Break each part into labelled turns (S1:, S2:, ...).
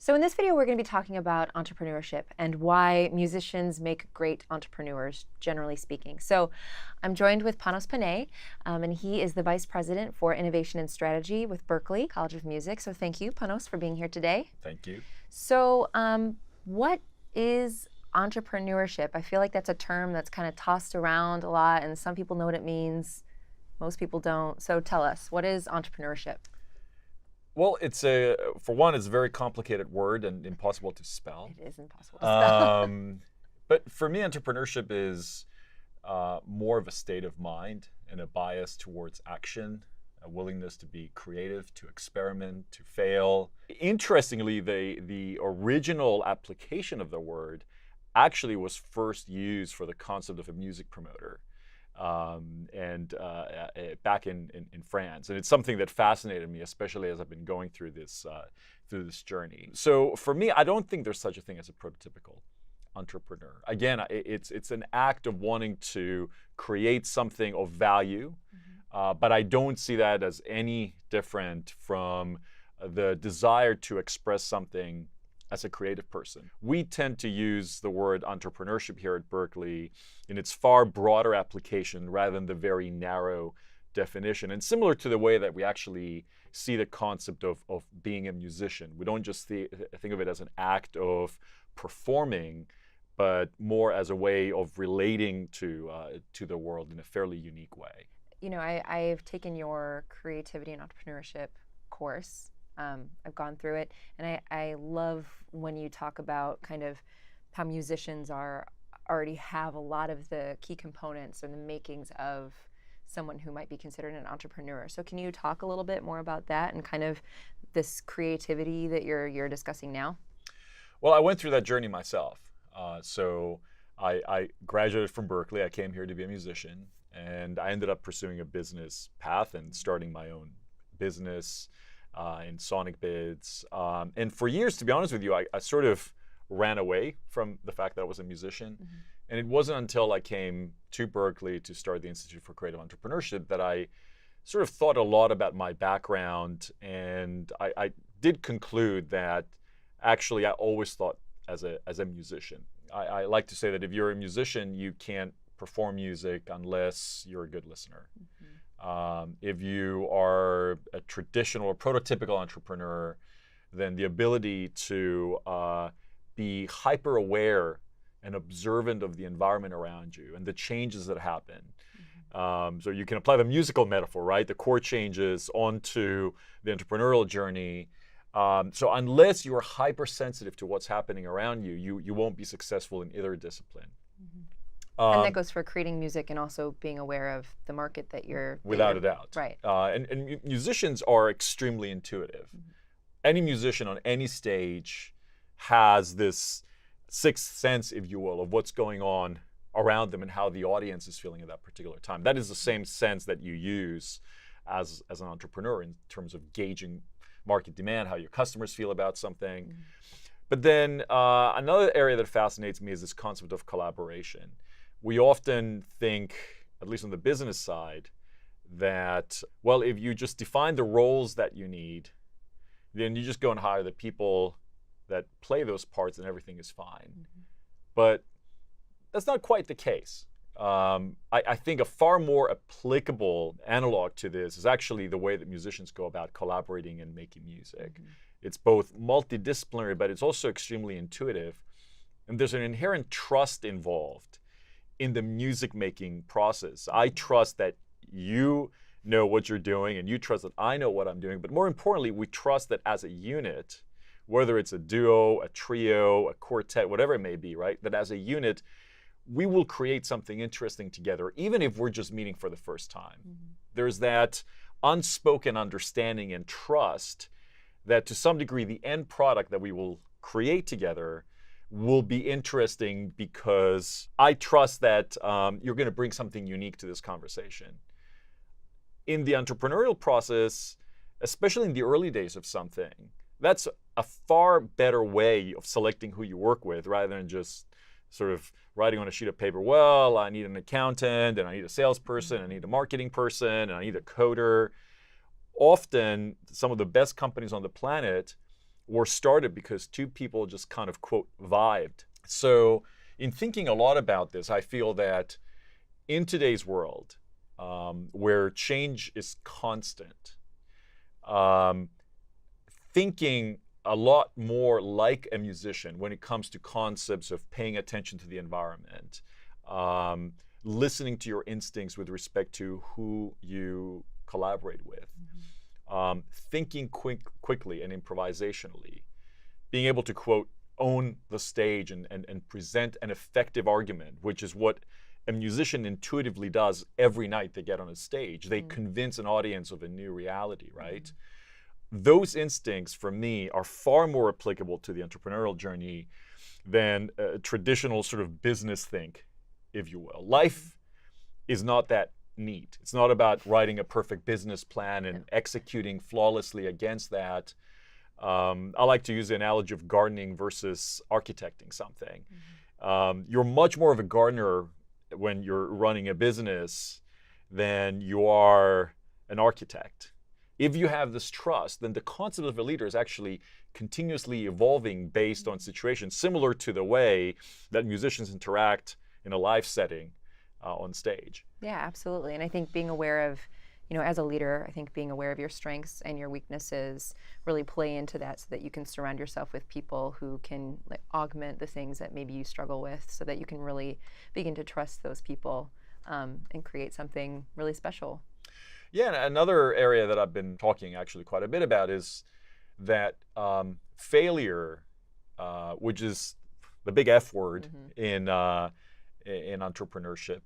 S1: So in this video, we're going to be talking about entrepreneurship and why musicians make great entrepreneurs, generally speaking. So I'm joined with Panos Panay, and he is the Vice President for Innovation and Strategy with Berklee College of Music. So thank you, Panos, for being here today.
S2: Thank you.
S1: So what is entrepreneurship? I feel like that's a term that's kind of tossed around a lot, and some people know what it means. Most people don't. So tell us, what is entrepreneurship?
S2: Well, for one, it's a very complicated word and impossible to spell.
S1: It is impossible to spell.
S2: But for me, entrepreneurship is more of a state of mind and a bias towards action, a willingness to be creative, to experiment, to fail. Interestingly, the original application of the word actually was first used for the concept of a music promoter. Back in France, and it's something that fascinated me, especially as I've been going through this journey. So for me, I don't think there's such a thing as a prototypical entrepreneur. Again, it's an act of wanting to create something of value, but I don't see that as any different from the desire to express something as a creative person. We tend to use the word entrepreneurship here at Berklee in its far broader application rather than the very narrow definition. And similar to the way that we actually see the concept of being a musician. We don't just think of it as an act of performing, but more as a way of relating to the world in a fairly unique way.
S1: You know, I've taken your creativity and entrepreneurship course. I've gone through it, and I love when you talk about kind of how musicians already have a lot of the key components or the makings of someone who might be considered an entrepreneur. So can you talk a little bit more about that and kind of this creativity that you're discussing now?
S2: Well, I went through that journey myself. So I graduated from Berklee. I came here to be a musician, and I ended up pursuing a business path and starting my own business in sonic bids. And for years, to be honest with you, I sort of ran away from the fact that I was a musician. And it wasn't until I came to Berklee to start the Institute for Creative Entrepreneurship that I sort of thought a lot about my background. And I did conclude that actually I always thought as a musician. I like to say that if you're a musician, you can't perform music unless you're a good listener. If you are a traditional or prototypical entrepreneur, then the ability to be hyper aware and observant of the environment around you and the changes that happen. So you can apply the musical metaphor, right? The chord changes onto the entrepreneurial journey. So unless you are hypersensitive to what's happening around you, you won't be successful in either discipline.
S1: And that goes for creating music and also being aware of the market that you're...
S2: Without a doubt.
S1: Right.
S2: And musicians are extremely intuitive. Any musician on any stage has this sixth sense, if you will, of what's going on around them and how the audience is feeling at that particular time. That is the same sense that you use as an entrepreneur in terms of gauging market demand, how your customers feel about something. But then another area that fascinates me is this concept of collaboration. We often think, at least on the business side, that, well, if you just define the roles that you need, then you just go and hire the people that play those parts and everything is fine. But that's not quite the case. I think a far more applicable analog to this is actually the way that musicians go about collaborating and making music. It's both multidisciplinary, but it's also extremely intuitive. And there's an inherent trust involved in the music making process. I trust that you know what you're doing and you trust that I know what I'm doing. But more importantly, we trust that as a unit, whether it's a duo, a trio, a quartet, whatever it may be, right? That as a unit, we will create something interesting together, even if we're just meeting for the first time. There's that unspoken understanding and trust that to some degree, the end product that we will create together will be interesting because I trust that you're going to bring something unique to this conversation. In the entrepreneurial process, especially in the early days of something, that's a far better way of selecting who you work with rather than just sort of writing on a sheet of paper, well, I need an accountant, and I need a salesperson, I need a marketing person, and I need a coder. Often, some of the best companies on the planet were started because two people just kind of, quote, vibed. So in thinking a lot about this, I feel that in today's world, where change is constant, thinking a lot more like a musician when it comes to concepts of paying attention to the environment, listening to your instincts with respect to who you collaborate with, thinking quickly and improvisationally, being able to, quote, own the stage and present an effective argument, which is what a musician intuitively does every night they get on a stage. They convince an audience of a new reality, right? Those instincts, for me, are far more applicable to the entrepreneurial journey than a traditional sort of business think, if you will. Life is not that neat. It's not about writing a perfect business plan and executing flawlessly against that. I like to use the analogy of gardening versus architecting something. You're much more of a gardener when you're running a business than you are an architect. If you have this trust, then the concept of a leader is actually continuously evolving based on situations, similar to the way that musicians interact in a live setting on stage.
S1: Yeah, absolutely. And I think being aware of, as a leader, I think being aware of your strengths and your weaknesses really play into that, so that you can surround yourself with people who can augment the things that maybe you struggle with, so that you can really begin to trust those people and create something really special.
S2: Yeah, and another area that I've been talking actually quite a bit about is that failure, which is the big F word in entrepreneurship,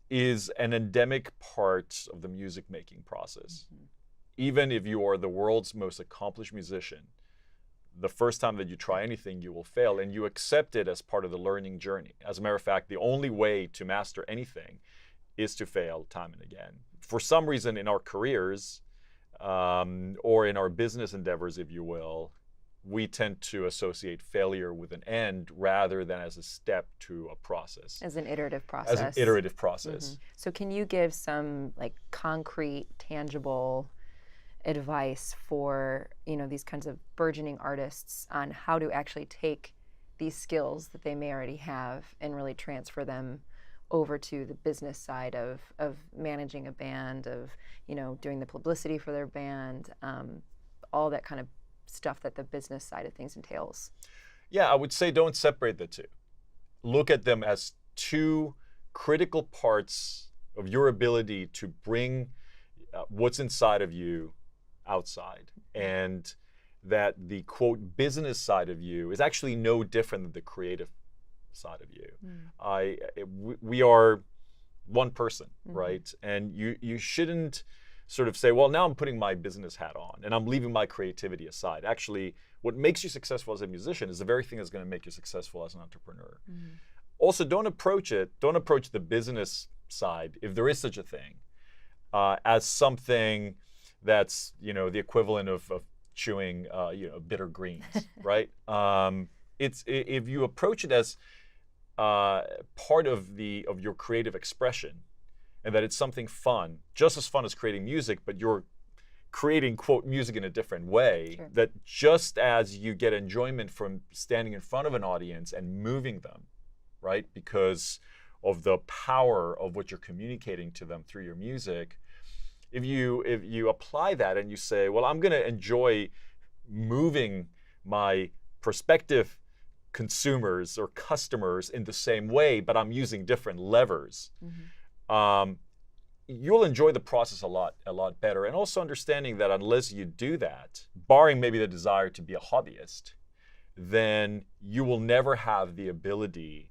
S2: is an endemic part of the music making process. Even if you are the world's most accomplished musician, the first time that you try anything, you will fail, and you accept it as part of the learning journey. As a matter of fact, the only way to master anything is to fail time and again. For some reason in our careers, or in our business endeavors, if you will, we tend to associate failure with an end rather than as a step to a process.
S1: As an iterative process.
S2: As an iterative process.
S1: So can you give some concrete, tangible advice for these kinds of burgeoning artists on how to actually take these skills that they may already have and really transfer them over to the business side of managing a band, of doing the publicity for their band, all that kind of stuff that the business side of things entails?
S2: Yeah, I would say don't separate the two. Look at them as two critical parts of your ability to bring what's inside of you outside, and that the, quote, business side of you is actually no different than the creative side of you. We are one person, right? And you shouldn't sort of say, well, now I'm putting my business hat on and I'm leaving my creativity aside. Actually, what makes you successful as a musician is the very thing that's going to make you successful as an entrepreneur. Also, don't approach the business side, if there is such a thing, as something that's the equivalent of chewing bitter greens, right? If you approach it as part of your creative expression, and that it's something fun, just as fun as creating music, but you're creating, quote, music in a different way, that just as you get enjoyment from standing in front of an audience and moving them, right, because of the power of what you're communicating to them through your music, if you apply that and you say, well, I'm going to enjoy moving my prospective consumers or customers in the same way, but I'm using different levers, you'll enjoy the process a lot better. And also understanding that unless you do that, barring maybe the desire to be a hobbyist, then you will never have the ability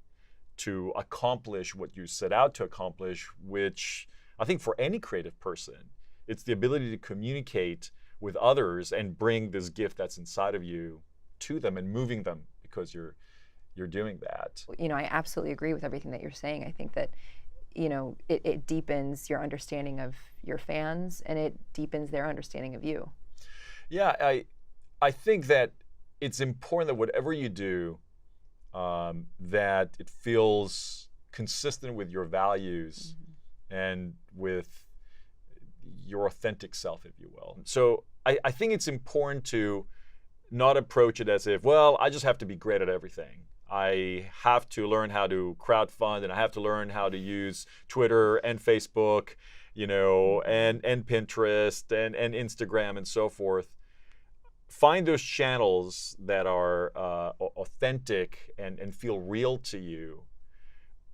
S2: to accomplish what you set out to accomplish, which I think for any creative person, it's the ability to communicate with others and bring this gift that's inside of you to them and moving them because you're doing that.
S1: I absolutely agree with everything that you're saying. I think that it deepens your understanding of your fans, and it deepens their understanding of you.
S2: Yeah, I think that it's important that whatever you do, that it feels consistent with your values and with your authentic self, if you will. So I think it's important to not approach it as if, well, I just have to be great at everything. I have to learn how to crowdfund, and I have to learn how to use Twitter and Facebook, and Pinterest and Instagram and so forth. Find those channels that are authentic and feel real to you.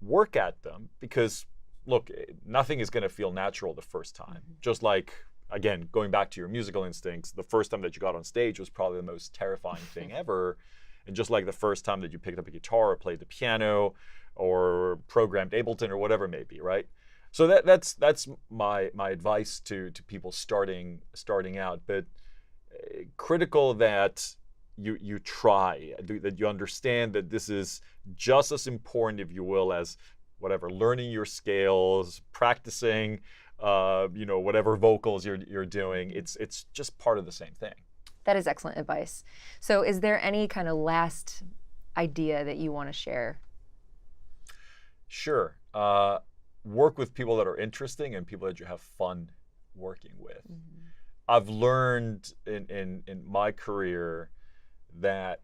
S2: Work at them, because look, nothing is going to feel natural the first time. Just like, again, going back to your musical instincts, the first time that you got on stage was probably the most terrifying thing ever. And just like the first time that you picked up a guitar or played the piano or programmed Ableton or whatever it may be, right? So that's my advice to people starting out. But critical that you try, that you understand that this is just as important, if you will, as whatever, learning your scales, practicing, whatever vocals you're doing. It's just part of the same thing.
S1: That is excellent advice. So is there any kind of last idea that you want to share?
S2: Sure. Work with people that are interesting and people that you have fun working with. I've learned in my career that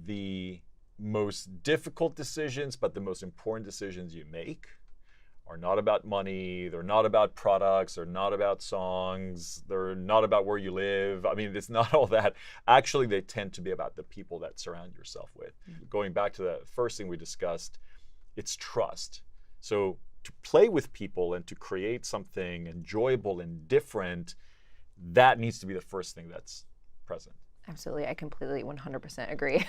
S2: the most difficult decisions, but the most important decisions you make, are not about money, they're not about products, they're not about songs, they're not about where you live. I mean, it's not all that. Actually, they tend to be about the people that surround yourself with. Going back to the first thing we discussed, it's trust. So to play with people and to create something enjoyable and different, that needs to be the first thing that's present.
S1: Absolutely. I completely 100% agree.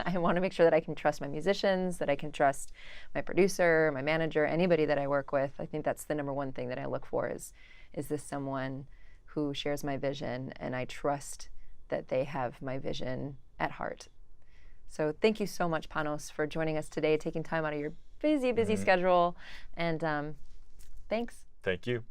S1: I want to make sure that I can trust my musicians, that I can trust my producer, my manager, anybody that I work with. I think that's the number one thing that I look for is this someone who shares my vision, and I trust that they have my vision at heart. So thank you so much, Panos, for joining us today, taking time out of your busy schedule. And thanks.
S2: Thank you.